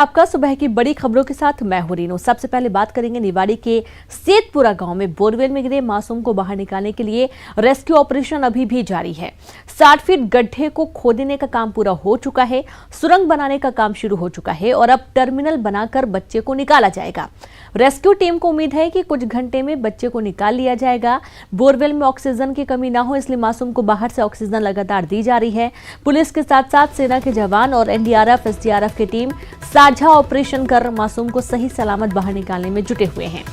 आपका सुबह की बड़ी खबरों के साथ मैं हूं रीनू। सबसे पहले बात करेंगे निवाड़ी के सेतपुरा गांव में बोरवेल में गिरे मासूम को बाहर निकालने के लिए रेस्क्यू ऑपरेशन अभी भी जारी है। 60 फीट गड्ढे को खोदने का काम पूरा हो चुका है, सुरंग बनाने का काम शुरू हो चुका है और अब टर्मिनल बनाकर बच्चे को निकाला जाएगा। रेस्क्यू टीम को उम्मीद है कि कुछ घंटे में बच्चे को निकाल लिया जाएगा। बोरवेल में ऑक्सीजन की कमी न हो इसलिए मासूम को बाहर से ऑक्सीजन लगातार दी जा रही है। पुलिस के साथ साथ सेना के जवान और एनडीआरएफ, एसडीआरएफ की टीम साझा ऑपरेशन कर मासूम को सही सलामत बाहर निकालने में जुटे हुए हैं।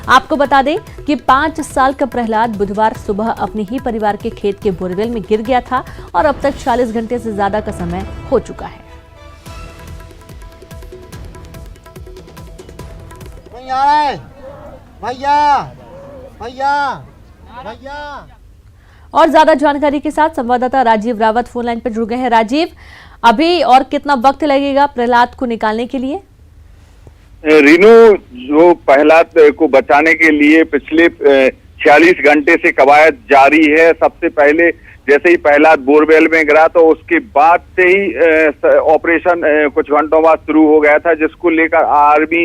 आपको बता दें कि 5 साल का प्रहलाद बुधवार सुबह अपने ही परिवार के खेत के बोरवेल में गिर गया था और अब तक 40 घंटे से ज्यादा का समय हो चुका है। और ज्यादा जानकारी के साथ संवाददाता राजीव रावत फोन लाइन पर जुड़ गए हैं। राजीव, अभी और कितना वक्त लगेगा प्रहलाद को निकालने के लिए? रीनू, जो प्रहलाद को बचाने के लिए पिछले 46 घंटे से कवायद जारी है। सबसे पहले जैसे ही प्रहलाद बोरवेल में गिरा तो उसके बाद से ही ऑपरेशन कुछ घंटों बाद शुरू हो गया था, जिसको लेकर आर्मी,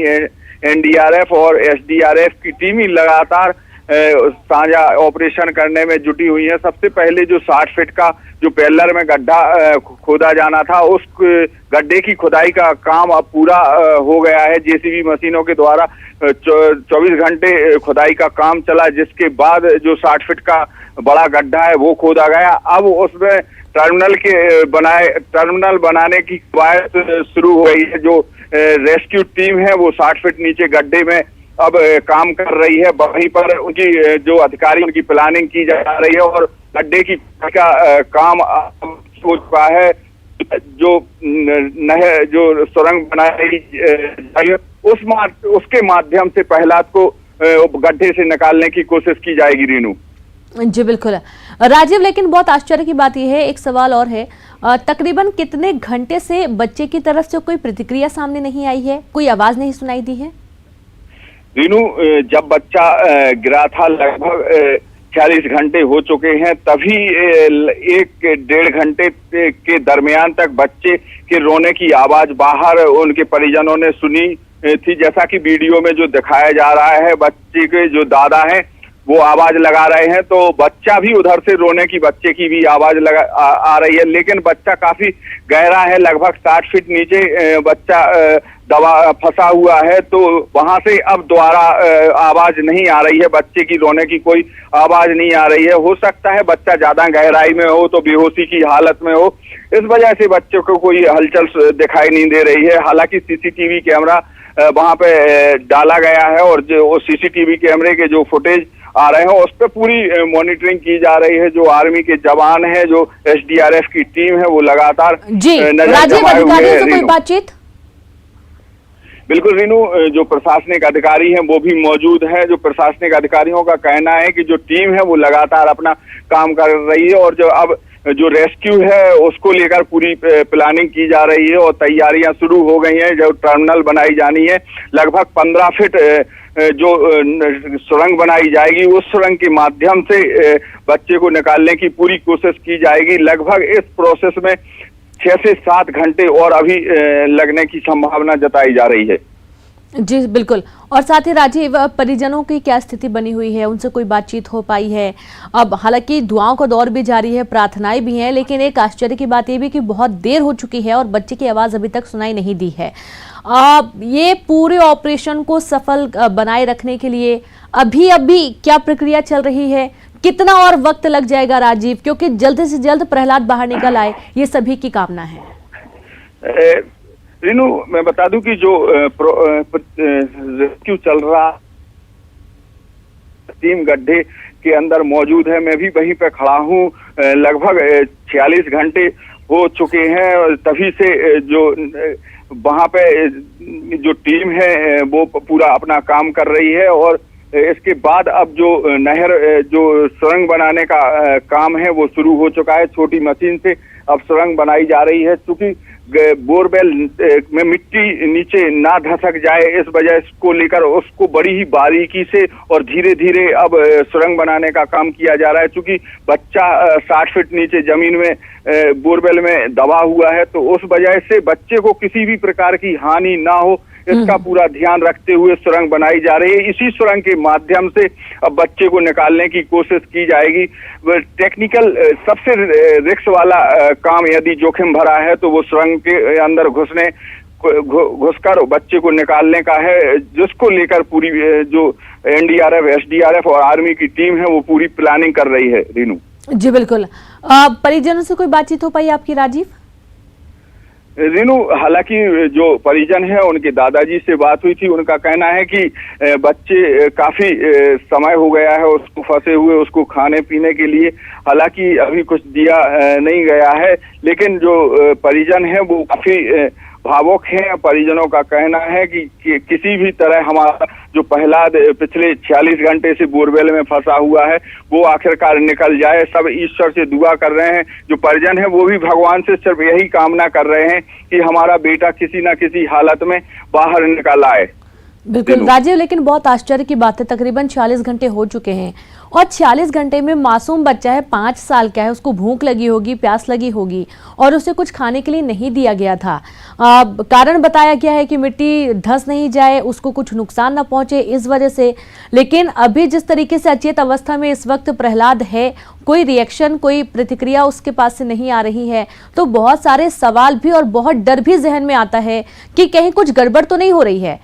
एनडीआरएफ और एसडीआरएफ की टीम ही लगातार साझा ऑपरेशन करने में जुटी हुई है। सबसे पहले जो 60 फीट का जो पेलर में गड्ढा खोदा जाना था, उस गड्ढे की खुदाई का काम अब पूरा हो गया है। जेसीबी मशीनों के द्वारा 24 घंटे खुदाई का काम चला, जिसके बाद जो 60 फीट का बड़ा गड्ढा है वो खोदा गया। अब उसमें टर्मिनल बनाने की कवायद शुरू हो गई है। जो रेस्क्यू टीम है वो 60 फीट नीचे गड्ढे में अब काम कर रही है। वहीं पर उनकी जो अधिकारी, उनकी प्लानिंग की जा रही है और गड्ढे की का काम हो चुका है। जो सुरंग बनाई उसके माध्यम से प्रहलाद को गड्ढे से निकालने की कोशिश की जाएगी। रीनू जी बिल्कुल राजीव, लेकिन बहुत आश्चर्य की बात यह है, एक सवाल और है, तकरीबन कितने घंटे से बच्चे की तरफ से कोई प्रतिक्रिया सामने नहीं आई है, कोई आवाज नहीं सुनाई दी है? रीनू, जब बच्चा गिरा था लगभग 40 घंटे हो चुके हैं, तभी 1-1.5 घंटे के दरमियान तक बच्चे के रोने की आवाज बाहर उनके परिजनों ने सुनी थी। जैसा कि वीडियो में जो दिखाया जा रहा है, बच्चे के जो दादा हैं वो आवाज लगा रहे हैं, तो बच्चा भी उधर से रोने की, बच्चे की भी आवाज आ रही है। लेकिन बच्चा काफी गहरा है, लगभग 60 फीट नीचे बच्चा दबा फंसा हुआ है, तो वहां से अब दोबारा आवाज नहीं आ रही है। बच्चे की रोने की कोई आवाज नहीं आ रही है। हो सकता है बच्चा ज्यादा गहराई में हो तो बेहोशी की हालत में हो, इस वजह से बच्चों को कोई हलचल दिखाई नहीं दे रही है। हालांकि सीसीटीवी कैमरा वहां पे डाला गया है और जो सीसीटीवी कैमरे के जो फुटेज आ रहे हैं उस पर पूरी मॉनिटरिंग की जा रही है। जो आर्मी के जवान है, जो एसडीआरएफ की टीम है, वो लगातार नजर जमाए हुए हैं। कोई बातचीत? बिल्कुल रीनू, जो प्रशासनिक अधिकारी हैं वो भी मौजूद है। जो प्रशासनिक अधिकारियों का कहना है कि जो टीम है वो लगातार अपना काम कर रही है और जो रेस्क्यू है उसको लेकर पूरी प्लानिंग की जा रही है और तैयारियां शुरू हो गई हैं। जो टर्मिनल बनाई जानी है, लगभग 15 फीट जो सुरंग बनाई जाएगी, उस सुरंग के माध्यम से बच्चे को निकालने की पूरी कोशिश की जाएगी। लगभग इस प्रोसेस में 6 से 7 घंटे और अभी लगने की संभावना जताई जा रही है। जी बिल्कुल। और साथ ही राजीव, परिजनों की क्या स्थिति बनी हुई है, उनसे कोई बातचीत हो पाई है? अब हालांकि दुआओं का दौर भी जारी है, प्रार्थनाएं भी हैं, लेकिन एक आश्चर्य की बात यह भी कि बहुत देर हो चुकी है और बच्चे की आवाज अभी तक सुनाई नहीं दी है। ये पूरे ऑपरेशन को सफल बनाए रखने के लिए अभी क्या प्रक्रिया चल रही है? कितना और वक्त लग जाएगा राजीव, क्योंकि जल्द से जल्द प्रहलाद बाहर निकल आए ये सभी की कामना है। रीनू, मैं बता दूं कि जो रेस्क्यू चल रहा, टीम गड्ढे के अंदर मौजूद है। मैं भी वहीं पे खड़ा हूं। लगभग 46 घंटे हो चुके हैं, तभी से जो वहां पे जो टीम है वो पूरा अपना काम कर रही है और इसके बाद अब जो जो सुरंग बनाने का काम है वो शुरू हो चुका है। छोटी मशीन से अब सुरंग बनाई जा रही है। चूंकि बोरवेल में मिट्टी नीचे ना धसक जाए, इस वजह को लेकर उसको बड़ी ही बारीकी से और धीरे धीरे अब सुरंग बनाने का काम किया जा रहा है। चूंकि बच्चा 60 फीट नीचे जमीन में बोरवेल में दबा हुआ है, तो उस वजह से बच्चे को किसी भी प्रकार की हानि ना हो, इसका पूरा ध्यान रखते हुए सुरंग बनाई जा रही है। इसी सुरंग के माध्यम से अब बच्चे को निकालने की कोशिश की जाएगी। टेक्निकल सबसे रिस्क वाला काम यदि जोखिम भरा है तो वो सुरंग के अंदर घुसकर बच्चे को निकालने का है, जिसको लेकर पूरी जो एनडीआरएफ, एसडीआरएफ और आर्मी की टीम है वो पूरी प्लानिंग कर रही है। रीनू जी बिल्कुल। परिजनों से कोई बातचीत हो पाई आपकी राजीव? रीनू, हालांकि जो परिजन है उनके दादाजी से बात हुई थी। उनका कहना है कि बच्चे काफी समय हो गया है उसको फंसे हुए, उसको खाने पीने के लिए हालांकि अभी कुछ दिया नहीं गया है, लेकिन जो परिजन है वो काफी भावुक हैं। परिजनों का कहना है कि किसी भी तरह हमारा जो प्रहलाद पिछले 46 घंटे से बोरवेल में फंसा हुआ है वो आखिरकार निकल जाए। सब ईश्वर से दुआ कर रहे हैं। जो परिजन है वो भी भगवान से सिर्फ यही कामना कर रहे हैं कि हमारा बेटा किसी न किसी हालत में बाहर निकल आए। बिल्कुल राजीव, लेकिन बहुत आश्चर्य की बात है, तकरीबन 46 घंटे हो चुके हैं और 46 घंटे में मासूम बच्चा है, 5 साल का है, उसको भूख लगी होगी, प्यास लगी होगी और उसे कुछ खाने के लिए नहीं दिया गया था। कारण बताया गया है कि मिट्टी धंस नहीं जाए, उसको कुछ नुकसान न पहुंचे इस वजह से। लेकिन अभी जिस तरीके से अचेत अवस्था में इस वक्त प्रहलाद है, कोई रिएक्शन, कोई प्रतिक्रिया उसके पास से नहीं आ रही है, तो बहुत सारे सवाल भी और बहुत डर भी जहन में आता है कि कहीं कुछ गड़बड़ तो नहीं हो रही है।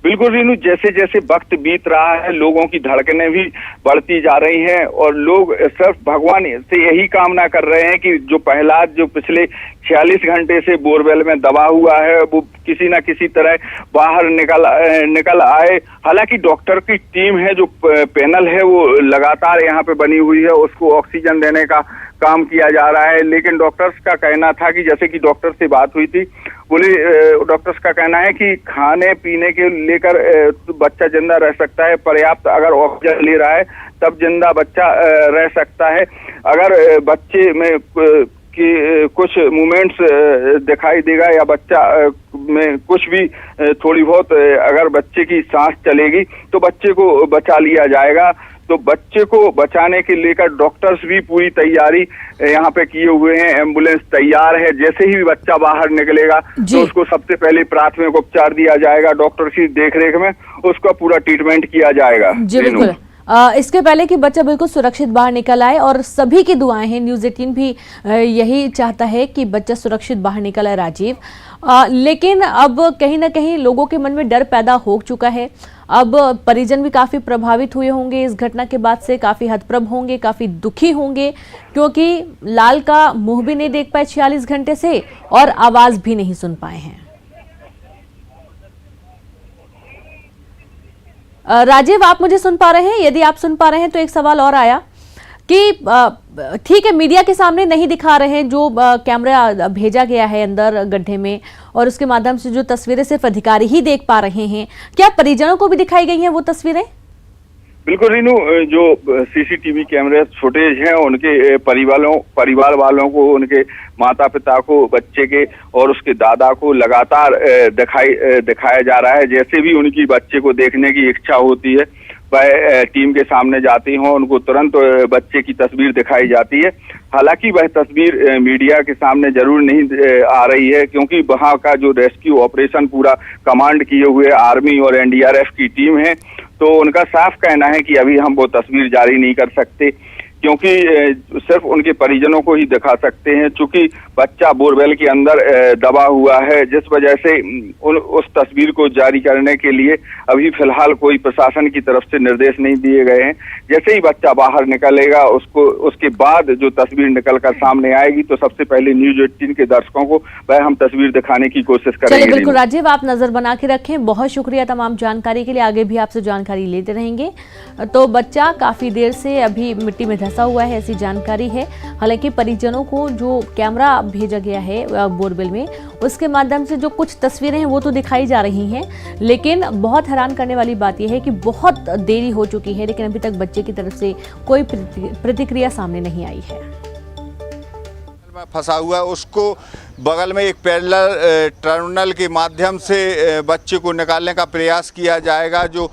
बिल्कुल रीनू, जैसे जैसे वक्त बीत रहा है लोगों की धड़कनें भी बढ़ती जा रही हैं और लोग सिर्फ भगवान से यही कामना कर रहे हैं कि जो प्रहलाद जो पिछले 46 घंटे से बोरवेल में दबा हुआ है वो किसी ना किसी तरह बाहर निकल आए। हालांकि डॉक्टर की टीम है, जो पैनल है वो लगातार यहाँ पे बनी हुई है, उसको ऑक्सीजन देने का काम किया जा रहा है। लेकिन डॉक्टर्स का कहना था कि जैसे कि डॉक्टर से बात हुई थी, बोले डॉक्टर्स का कहना है कि खाने पीने के लेकर बच्चा जिंदा रह सकता है, पर्याप्त अगर ऑक्सीजन ले रहा है तब जिंदा बच्चा रह सकता है। अगर बच्चे में कि कुछ मूवमेंट्स दिखाई देगा या बच्चा में कुछ भी थोड़ी बहुत अगर बच्चे की सांस चलेगी तो बच्चे को बचा लिया जाएगा। तो बच्चे को बचाने के लेकर डॉक्टर्स भी पूरी तैयारी यहाँ पे किए हुए हैं। एम्बुलेंस तैयार है, जैसे ही बच्चा बाहर निकलेगा तो उसको सबसे पहले प्राथमिक उपचार दिया जाएगा, डॉक्टर की देखरेख में उसका पूरा ट्रीटमेंट किया जाएगा। जी बिल्कुल। इसके पहले कि बच्चा बिल्कुल सुरक्षित बाहर निकल आए और सभी की दुआएं हैं, न्यूज़ 18 भी यही चाहता है कि बच्चा सुरक्षित बाहर निकल आए राजीव। लेकिन अब कहीं ना कहीं लोगों के मन में डर पैदा हो चुका है। अब परिजन भी काफ़ी प्रभावित हुए होंगे इस घटना के बाद से, काफ़ी हतप्रभ होंगे, काफ़ी दुखी होंगे, क्योंकि लाल का मुंह भी नहीं देख पाए 46 घंटे से और आवाज़ भी नहीं सुन पाए हैं। राजीव, आप मुझे सुन पा रहे हैं? यदि आप सुन पा रहे हैं तो एक सवाल और आया कि ठीक है, मीडिया के सामने नहीं दिखा रहे हैं, जो कैमरा भेजा गया है अंदर गड्ढे में और उसके माध्यम से जो तस्वीरें सिर्फ अधिकारी ही देख पा रहे हैं, क्या परिजनों को भी दिखाई गई हैं वो तस्वीरें? बिल्कुल रीनू, जो सीसीटीवी कैमरे फुटेज हैं उनके परिवार वालों को, उनके माता पिता को, बच्चे के और उसके दादा को लगातार दिखाया जा रहा है। जैसे भी उनकी बच्चे को देखने की इच्छा होती है वह टीम के सामने जाती हों, उनको तुरंत बच्चे की तस्वीर दिखाई जाती है। हालांकि वह तस्वीर मीडिया के सामने जरूर नहीं आ रही है, क्योंकि वहां का जो रेस्क्यू ऑपरेशन पूरा कमांड किए हुए आर्मी और एनडीआरएफ की टीम है, तो उनका साफ कहना है कि अभी हम वो तस्वीर जारी नहीं कर सकते, क्योंकि सिर्फ उनके परिजनों को ही दिखा सकते हैं। चूंकि बच्चा बोरवेल के अंदर दबा हुआ है, जिस वजह से उस तस्वीर को जारी करने के लिए अभी फिलहाल कोई प्रशासन की तरफ से निर्देश नहीं दिए गए हैं। जैसे ही बच्चा बाहर निकलेगा उसके बाद जो तस्वीर निकलकर सामने आएगी तो सबसे पहले न्यूज़ 18 के दर्शकों को वह हम तस्वीर दिखाने की कोशिश करेंगे। बिल्कुल राजीव, आप नजर बना के रखें। बहुत शुक्रिया तमाम जानकारी के लिए, आगे भी आपसे जानकारी लेते रहेंगे। तो बच्चा काफी देर से अभी मिट्टी में धंसा हुआ है, ऐसी जानकारी है। हालांकि परिजनों को जो कैमरा भेजा गया है बोरवेल में, उसके माध्यम से जो कुछ तस्वीरें हैं वो तो दिखाई जा रही हैं, लेकिन बहुत हैरान करने वाली बात यह है कि बहुत देरी हो चुकी है लेकिन अभी तक बच्चे की तरफ से कोई प्रतिक्रिया सामने नहीं आई है। फंसा हुआ है उसको बगल में एक पैरेलल टर्मिनल के माध्यम से बच्चे को निकालने का प्रयास किया जाएगा। जो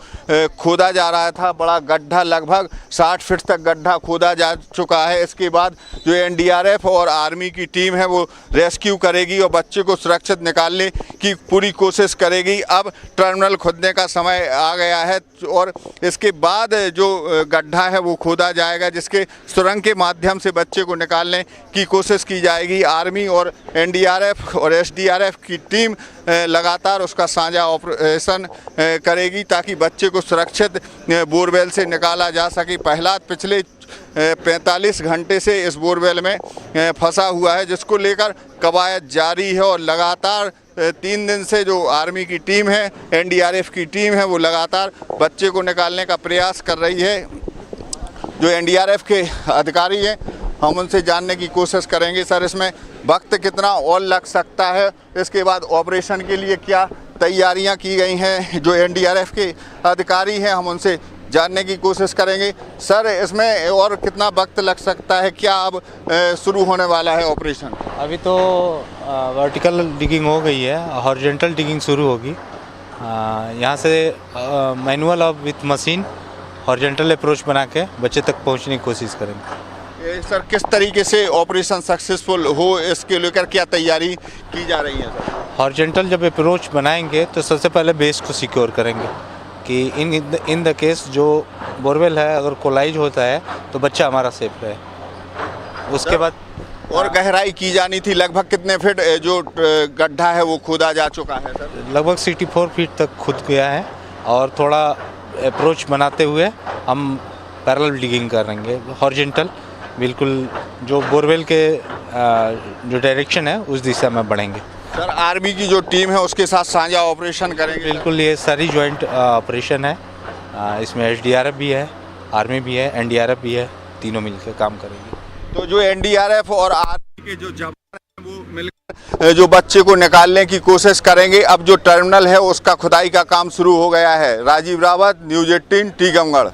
खोदा जा रहा था, बड़ा गड्ढा, लगभग 60 फीट तक गड्ढा खोदा जा चुका है। इसके बाद जो एनडीआरएफ और आर्मी की टीम है वो रेस्क्यू करेगी और बच्चे को सुरक्षित निकालने की पूरी कोशिश करेगी। अब टर्मिनल खोदने का समय आ गया है और इसके बाद जो गड्ढा है वो खोदा जाएगा, जिसके सुरंग के माध्यम से बच्चे को निकालने की कोशिश की जाएगी। आर्मी और एनडीआरएफ और एसडीआरएफ की टीम लगातार उसका साझा ऑपरेशन करेगी ताकि बच्चे को सुरक्षित बोरवेल से निकाला जा सके। प्रहलाद पिछले 45 घंटे से इस बोरवेल में फंसा हुआ है, जिसको लेकर कवायद जारी है और लगातार 3 दिन से जो आर्मी की टीम है, एनडीआरएफ की टीम है, वो लगातार बच्चे को निकालने का प्रयास कर रही है। जो एनडीआरएफ के अधिकारी हैं, हम उनसे जानने की कोशिश करेंगे। सर, इसमें वक्त कितना और लग सकता है? इसके बाद ऑपरेशन के लिए क्या तैयारियां की गई हैं? जो एनडीआरएफ के अधिकारी हैं, हम उनसे जानने की कोशिश करेंगे। सर, इसमें और कितना वक्त लग सकता है? क्या अब शुरू होने वाला है ऑपरेशन? अभी तो वर्टिकल डिगिंग हो गई है, हॉरिजॉन्टल डिगिंग शुरू होगी। यहाँ से मैनुअल और विथ मशीन हॉरिजॉन्टल अप्रोच बना के बच्चे तक पहुँचने की कोशिश करेंगे। सर, किस तरीके से ऑपरेशन सक्सेसफुल हो, इसके लेकर क्या तैयारी की जा रही है? सर, हॉरिजॉन्टल जब अप्रोच बनाएंगे तो सबसे पहले बेस को सिक्योर करेंगे कि इन द केस जो बोरवेल है अगर कोलाइज होता है तो बच्चा हमारा सेफ है। उसके बाद और गहराई की जानी थी। लगभग कितने फीट जो गड्ढा है वो खोदा जा चुका है? सर, लगभग 64 फीट तक खुद गया है और थोड़ा अप्रोच बनाते हुए हम पैरेलल डिगिंग करेंगे। हॉरिजॉन्टल बिल्कुल जो बोरवेल के जो डायरेक्शन है उस दिशा में बढ़ेंगे। सर, आर्मी की जो टीम है उसके साथ साझा ऑपरेशन करेंगे? बिल्कुल, ये सारी जॉइंट ऑपरेशन है। इसमें एसडीआरएफ भी है, आर्मी भी है, एनडीआरएफ भी है, तीनों मिलकर काम करेंगे। तो जो एनडीआरएफ और आर्मी के जो जवान हैं वो मिलकर जो बच्चे को निकालने की कोशिश करेंगे। अब जो टर्मिनल है उसका खुदाई का काम शुरू हो गया है। राजीव रावत, न्यूज़ 18, टीकमगढ़।